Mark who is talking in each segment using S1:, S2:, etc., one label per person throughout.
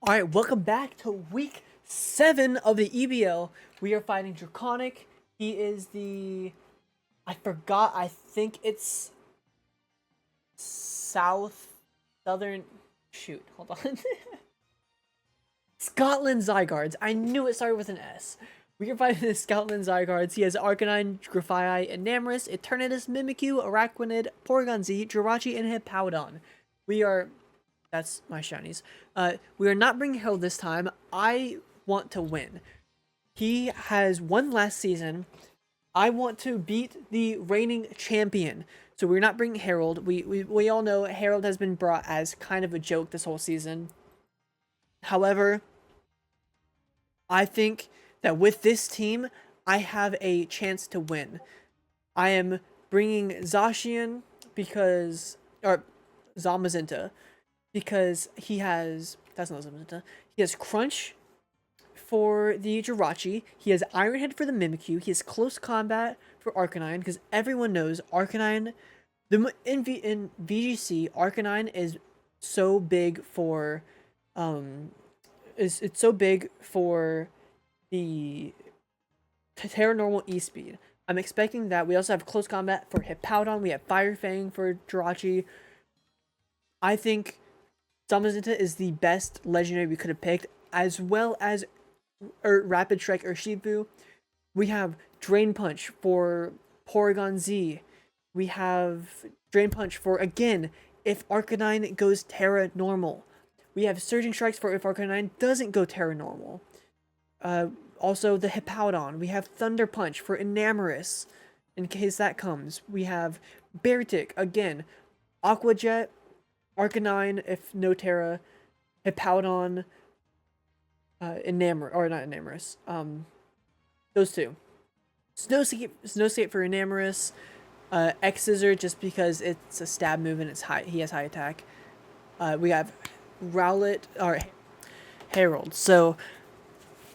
S1: Alright, welcome back to week 7 of the EBL. We are fighting Draconic. He is the... I forgot, I think it's... Southern... Shoot, hold on. Scotland Zygardes. I knew it started with an S. We are fighting the Scotland Zygardes. He has Arcanine, Grafaiai, Enamorus, Eternatus, Mimikyu, Araquanid, Porygon Z, Jirachi, and Hippowdon. We are... That's my shinies. We are not bringing Harold this time. I want to win. He has won last season. I want to beat the reigning champion. So we're not bringing Harold. We all know Harold has been brought as kind of a joke this whole season. However, I think that with this team, I have a chance to win. I am bringing Zacian because... Or Zamazenta. Because he has... That's not Zamazenta. He has Crunch for the Jirachi. He has Iron Head for the Mimikyu. He has Close Combat for Arcanine. Because everyone knows Arcanine... In VGC, Arcanine is so big for... It's so big for the Terra Normal E-Speed. I'm expecting that. We also have Close Combat for Hippowdon. We have Fire Fang for Jirachi. I think... Zamazenta is the best legendary we could have picked, as well as Rapid Strike Urshifu. We have Drain Punch for Porygon Z. We have Drain Punch for, again, if Arcanine goes Terra Normal. We have Surging Strikes for if Arcanine doesn't go Terra Normal. Also, the Hippowdon. We have Thunder Punch for Enamorus, in case that comes. We have Beartic, again. Aqua Jet, Arcanine, if no Terra, Hippowdon, Enamorus, those two. Snowscape for Enamorus, X-Scissor just because it's a stab move and he has high attack. We have Rowlet, or Harold. So,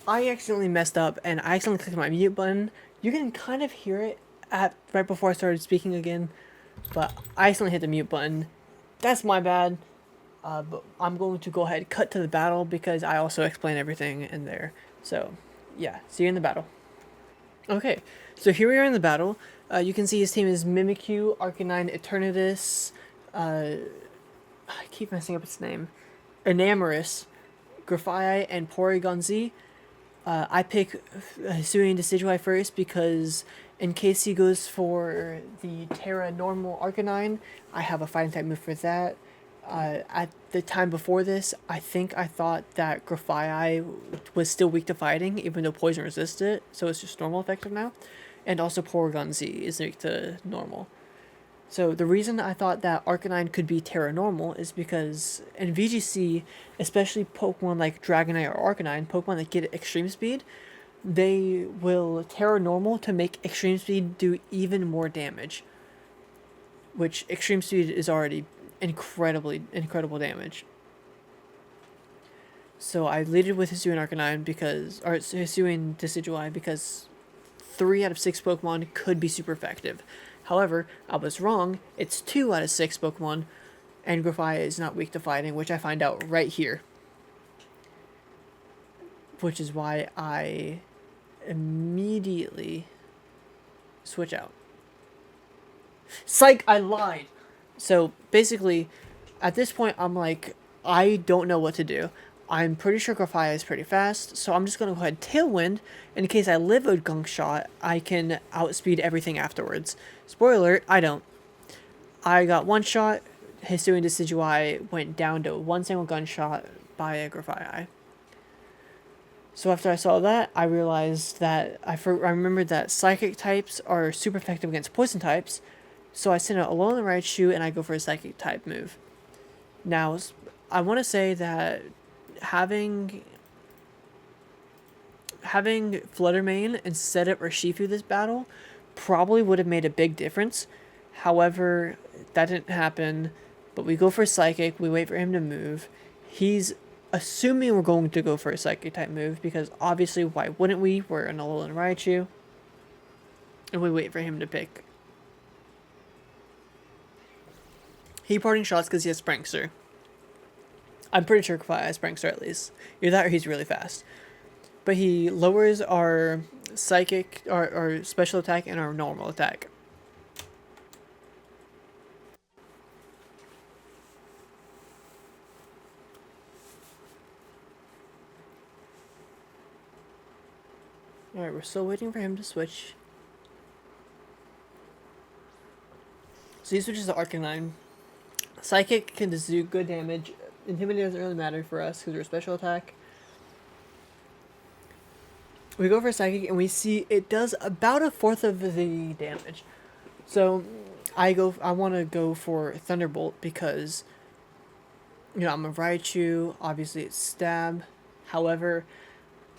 S1: I accidentally messed up and I accidentally clicked my mute button. You can kind of hear it right before I started speaking again, but I accidentally hit the mute button. That's my bad, but I'm going to go ahead and cut to the battle because I also explain everything in there. So, yeah, see you in the battle. Okay, so here we are in the battle. You can see his team is Mimikyu, Arcanine, Eternatus, I keep messing up its name, Enamorus, Grafaiai, and Porygon Z. I pick Hisuian Decidueye first because in case he goes for the Terra Normal Arcanine, I have a fighting type move for that. At the time before this, I thought that Grafaiai was still weak to fighting, even though poison resisted, so it's just normal effective now. And also Porygon Z is weak to normal. So the reason I thought that Arcanine could be Terra Normal is because in VGC, especially Pokemon like Dragonite or Arcanine, Pokemon that get Extreme Speed, they will Terra Normal to make Extreme Speed do even more damage. Which Extreme Speed is already incredible damage. So I leaded with Hisuian Arcanine or Hisuian Decidueye because 3 out of 6 Pokemon could be super effective. However, I was wrong. It's 2 out of 6 Pokemon, and Grafaiai is not weak to fighting, which I find out right here. Which is why I immediately switch out. Psych, I lied! So, basically, at this point, I'm like, I don't know what to do. I'm pretty sure Grafaiai is pretty fast, so I'm just going to go ahead and Tailwind. In case I live a Gunk Shot, I can outspeed everything afterwards. Spoiler alert, I don't. I got one shot, Hisuian Decidueye went down to one single gunshot by a Grafaiai. So after I saw that, I realized that I remembered that Psychic types are super effective against Poison types, so I send out Alolan Raichu and I go for a Psychic type move. Now, I want to say that having Flutter Mane instead of Urshifu this battle probably would have made a big difference. However, that didn't happen, but we go for Psychic, we wait for him to move. He's assuming we're going to go for a Psychic type move because obviously why wouldn't we? We're an Alolan Raichu. And we wait for him to pick. He parting shots because he has Prankster. I'm pretty sure Kafai has Prankster at least. Either that or he's really fast. But he lowers our psychic, our special attack, and our normal attack. Alright, we're still waiting for him to switch. So he switches to Arcanine. Psychic can just do good damage. Intimidate doesn't really matter for us because we're special attack. We go for Psychic and we see it does about a fourth of the damage. So I want to go for Thunderbolt because, you know, I'm a Raichu. Obviously it's stab. However,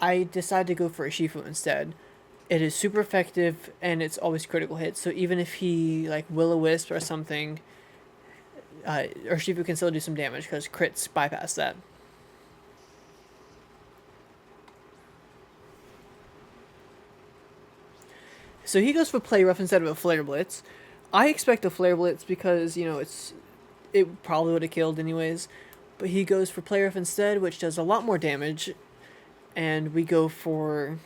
S1: I decide to go for a Shifu instead. It is super effective and it's always critical hits. So even if he like Will-O-Wisp or something, or Shifu can still do some damage because crits bypass that. So he goes for Play Rough instead of a Flare Blitz. I expect a Flare Blitz because, you know, it probably would have killed anyways. But he goes for Play Rough instead, which does a lot more damage. And we go for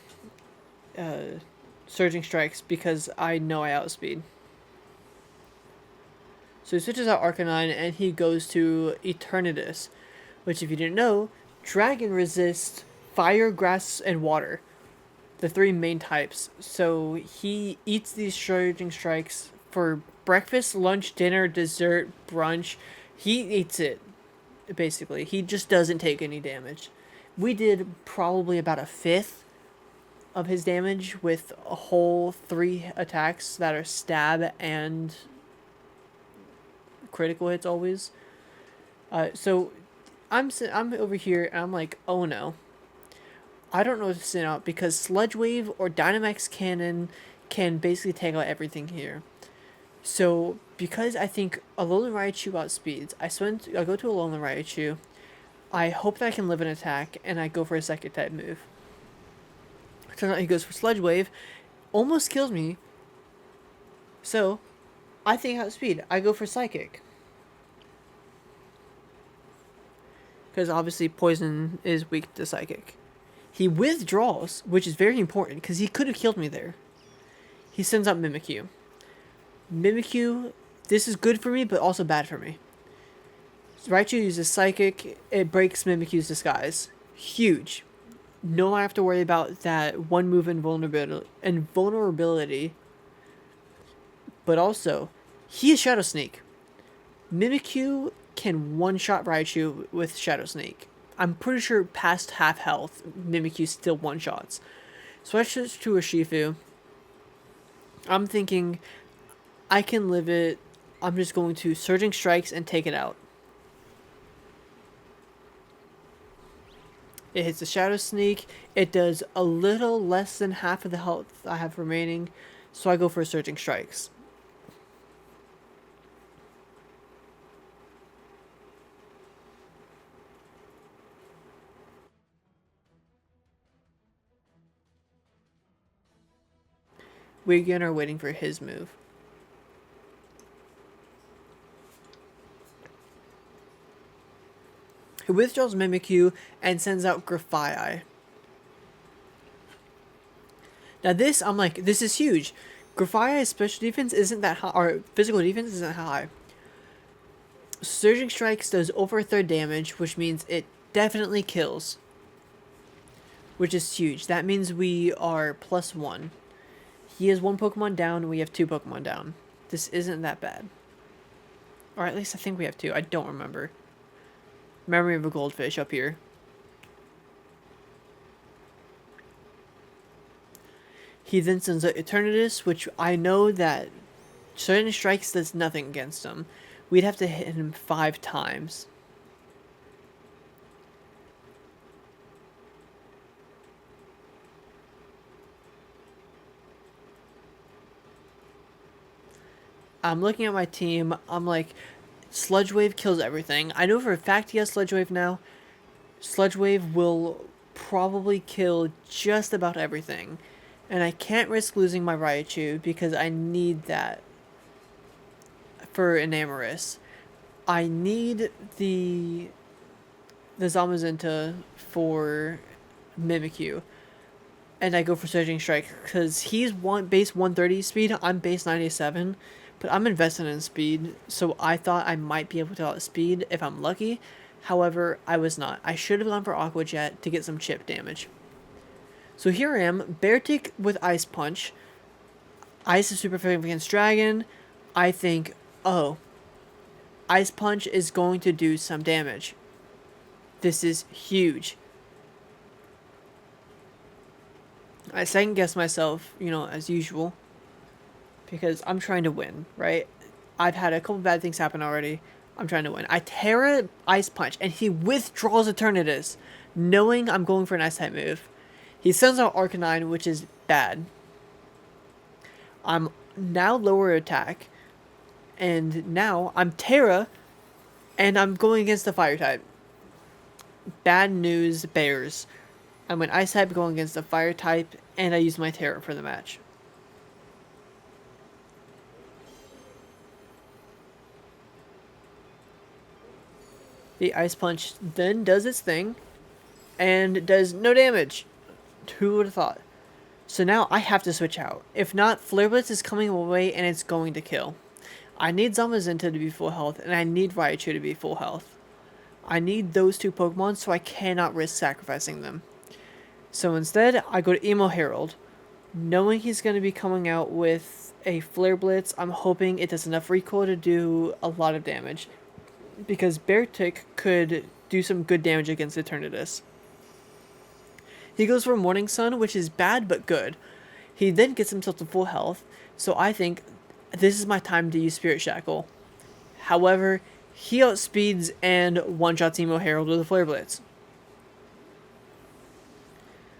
S1: Surging Strikes because I know I outspeed. So he switches out Arcanine and he goes to Eternatus, which if you didn't know, Dragon resists Fire, Grass, and Water. The three main types. So he eats these Surging Strikes for breakfast, lunch, dinner, dessert, brunch. He eats it, basically. He just doesn't take any damage. We did probably about a fifth of his damage with a whole 3 attacks that are stab and critical hits always. So I'm over here and I'm like, oh no. I don't know what to send out because Sludge Wave or Dynamax Cannon can basically take out everything here. So because I think Alolan Raichu outspeeds, I go to Alolan Raichu. I hope that I can live an attack, and I go for a second type move. Turns out he goes for Sludge Wave, almost kills me. So I think outspeed. I go for Psychic. Because obviously Poison is weak to Psychic. He withdraws, which is very important, because he could have killed me there. He sends out Mimikyu. Mimikyu, this is good for me, but also bad for me. Raichu uses Psychic, it breaks Mimikyu's disguise. Huge. No, I have to worry about that one move invulnerability. But also, he is Shadow Sneak. Mimikyu can one-shot Raichu with Shadow Sneak. I'm pretty sure past half health, Mimikyu still one-shots. So I switch to a Shifu. I'm thinking, I can live it. I'm just going to Surging Strikes and take it out. It hits the Shadow Sneak. It does a little less than half of the health I have remaining. So I go for Surging Strikes. We again are waiting for his move. He withdraws Mimikyu and sends out Grafaiai. Now this, I'm like, this is huge. Grafaiai's special defense isn't that high, or physical defense isn't high. Surging Strikes does over a third damage, which means it definitely kills. Which is huge. That means we are +1. He has 1 Pokemon down, and we have 2 Pokemon down. This isn't that bad. Or at least I think we have 2. I don't remember. Memory of a Goldfish up here. He then sends out Eternatus, which I know that Surging Strikes does nothing against him. We'd have to hit him 5 times. I'm looking at my team. I'm like, Sludge Wave kills everything. I know for a fact he has Sludge Wave now. Sludge Wave will probably kill just about everything. And I can't risk losing my Raichu because I need that for Enamorus. I need the the Zamazenta for Mimikyu, and I go for Surging Strike because he's base 130 speed, I'm base 97, but I'm invested in speed, so I thought I might be able to outspeed if I'm lucky. However, I was not. I should have gone for Aqua Jet to get some chip damage. So here I am, Beartic with Ice Punch. Ice is super effective against Dragon. I think, oh, Ice Punch is going to do some damage. This is huge. I second guess myself, as usual, because I'm trying to win, right? I've had a couple bad things happen already. I'm trying to win. I Terra Ice Punch, and he withdraws Eternatus, knowing I'm going for an Ice type move. He sends out Arcanine, which is bad. I'm now lower attack, and now I'm Terra, and I'm going against the Fire type. Bad news, Bears. I'm an Ice type going against the Fire type, and I use my Terra for the match. The Ice Punch then does its thing, and does no damage. Who would have thought? So now I have to switch out. If not, Flare Blitz is coming away and it's going to kill. I need Zamazenta to be full health, and I need Raichu to be full health. I need those two Pokemon, so I cannot risk sacrificing them. So instead, I go to Emo Herald. Knowing he's going to be coming out with a Flare Blitz, I'm hoping it does enough recoil to do a lot of damage. Because Beartic could do some good damage against Eternatus. He goes for Morning Sun, which is bad but good. He then gets himself to full health, so I think this is my time to use Spirit Shackle. However, he outspeeds and one-shots Emo Herald with a Flare Blitz.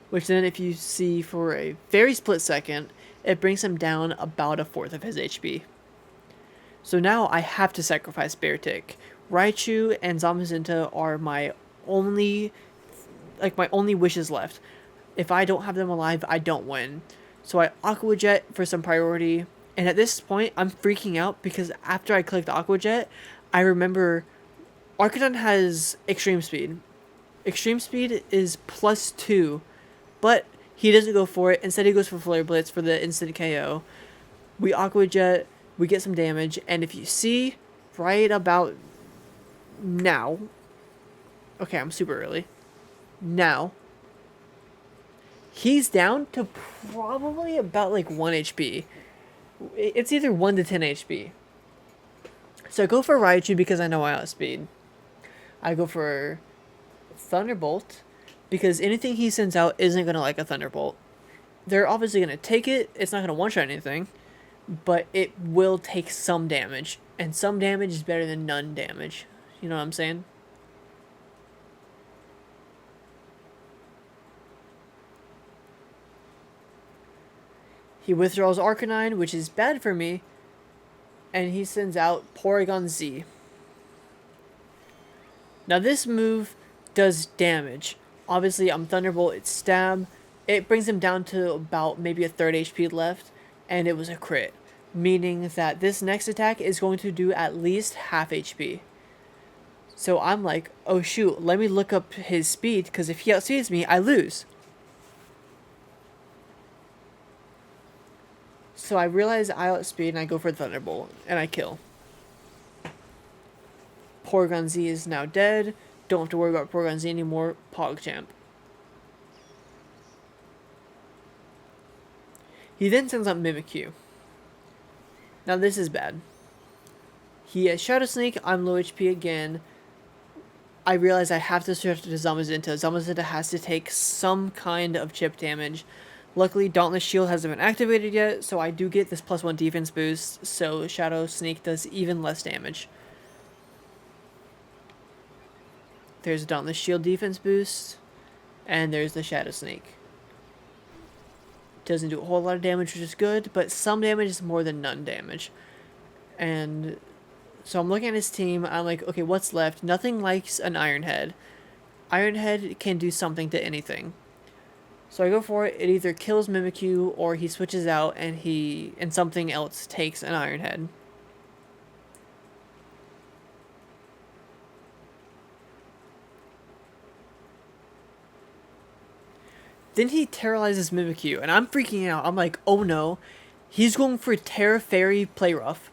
S1: Which then, if you see for a very split second, it brings him down about a fourth of his HP. So now I have to sacrifice Beartic. Raichu and Zamazenta are my only wishes left. If I don't have them alive, I don't win. So I Aqua Jet for some priority. And at this point, I'm freaking out because after I clicked Aqua Jet, I remember Arcanine has Extreme Speed. Extreme Speed is +2, but he doesn't go for it. Instead, he goes for Flare Blitz for the instant KO. We Aqua Jet, we get some damage, and if you see right about now, okay, I'm super early. Now, he's down to probably about 1 HP. It's either 1 to 10 HP. So I go for Raichu because I know I outspeed. I go for Thunderbolt because anything he sends out isn't going to like a Thunderbolt. They're obviously going to take it. It's not going to one-shot anything, but it will take some damage. And some damage is better than none damage. You know what I'm saying? He withdraws Arcanine, which is bad for me, and he sends out Porygon Z. Now this move does damage. Obviously, I'm Thunderbolt, it's stab. It brings him down to about maybe a third HP left, and it was a crit. Meaning that this next attack is going to do at least half HP. So I'm like, oh shoot, let me look up his speed, because if he outspeeds me, I lose. So I realize I outspeed and I go for Thunderbolt, and I kill. Porygon Z is now dead. Don't have to worry about Porygon Z anymore. PogChamp. He then sends out Mimikyu. Now this is bad. He has Shadow Sneak, I'm low HP again. I realize I have to switch to Zamazenta. Zamazenta has to take some kind of chip damage. Luckily, Dauntless Shield hasn't been activated yet, so I do get this +1 defense boost, so Shadow Sneak does even less damage. There's a Dauntless Shield defense boost, and there's the Shadow Sneak. Doesn't do a whole lot of damage, which is good, but some damage is more than none damage. And so I'm looking at his team, I'm like, okay, what's left? Nothing likes an Iron Head. Iron Head can do something to anything. So I go for it, it either kills Mimikyu, or he switches out and something else takes an Iron Head. Then he terrorizes Mimikyu, and I'm freaking out. I'm like, oh no. He's going for Terra Fairy Play Rough.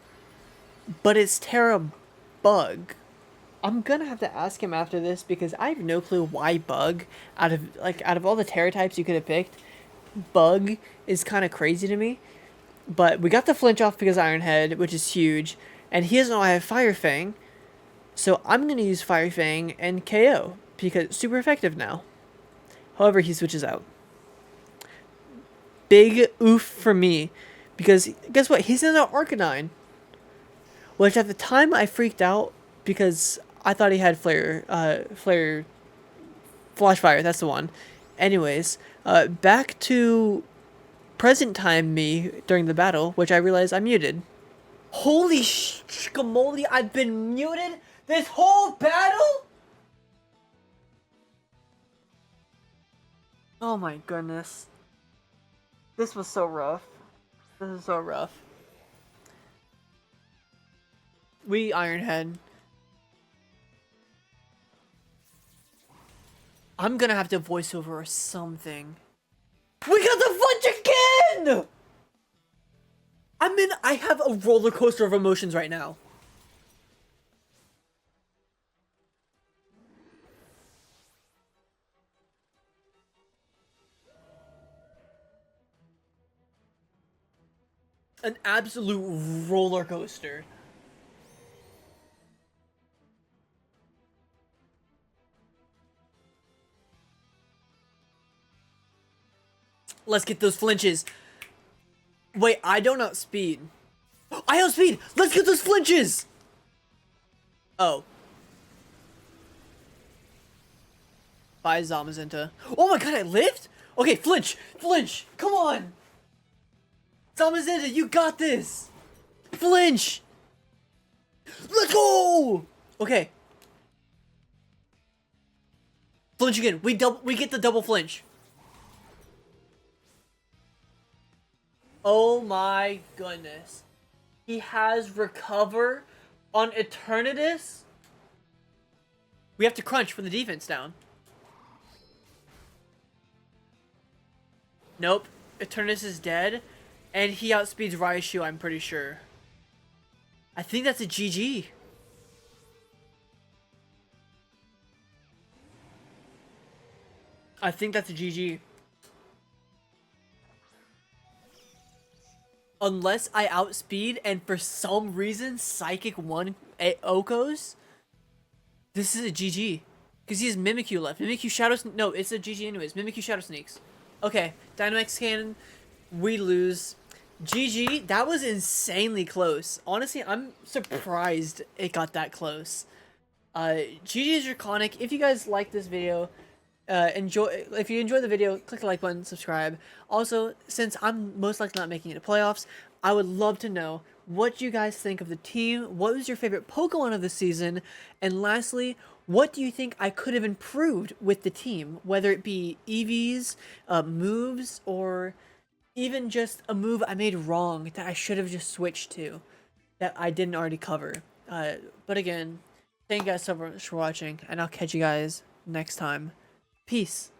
S1: But it's Terra Bug. I'm gonna have to ask him after this because I have no clue why Bug. Out of all the Terra types you could have picked, Bug is kind of crazy to me. But we got the flinch off because Iron Head, which is huge. And he doesn't know I have Fire Fang. So I'm going to use Fire Fang and KO. Because it's super effective now. However, he switches out. Big oof for me. Because guess what? He's in an Arcanine. Which at the time I freaked out. Because I thought he had Flare. Flash Fire. That's the one. Anyways. Back to present time me during the battle, which I realized I muted. Holy schmoly, I've been muted this whole battle? Oh my goodness. This was so rough. This is so rough. We Ironhead. I'm gonna have to voice over or something. We got the flinch again! I have a roller coaster of emotions right now. An absolute roller coaster. Let's get those flinches. Wait, I don't outspeed. I outspeed! Let's get those flinches! Oh. Bye, Zamazenta. Oh my god, I lived? Okay, flinch! Flinch! Come on! Zamazenta, you got this! Flinch! Let's go! Okay. Flinch again. We get the double flinch. Oh my goodness. He has recover on Eternatus. We have to crunch for the defense down. Nope. Eternatus is dead. And he outspeeds Raichu, I'm pretty sure. I think that's a GG. I think that's a GG. Unless I outspeed and for some reason Psychic won Okos, this is a GG. Because he has Mimikyu left. Mimikyu Shadow... No, it's a GG anyways. Mimikyu Shadow Sneaks. Okay, Dynamax Cannon. We lose. GG. That was insanely close. Honestly, I'm surprised it got that close. GG's Draconic. If you guys like this video... if you enjoy the video, click the like button, subscribe. Also, since I'm most likely not making it to playoffs, I would love to know what you guys think of the team. What was your favorite Pokemon of the season? And lastly, what do you think I could have improved with the team? Whether it be EVs, moves, or even just a move I made wrong that I should have just switched to that I didn't already cover. But again, thank you guys so much for watching, and I'll catch you guys next time. Peace.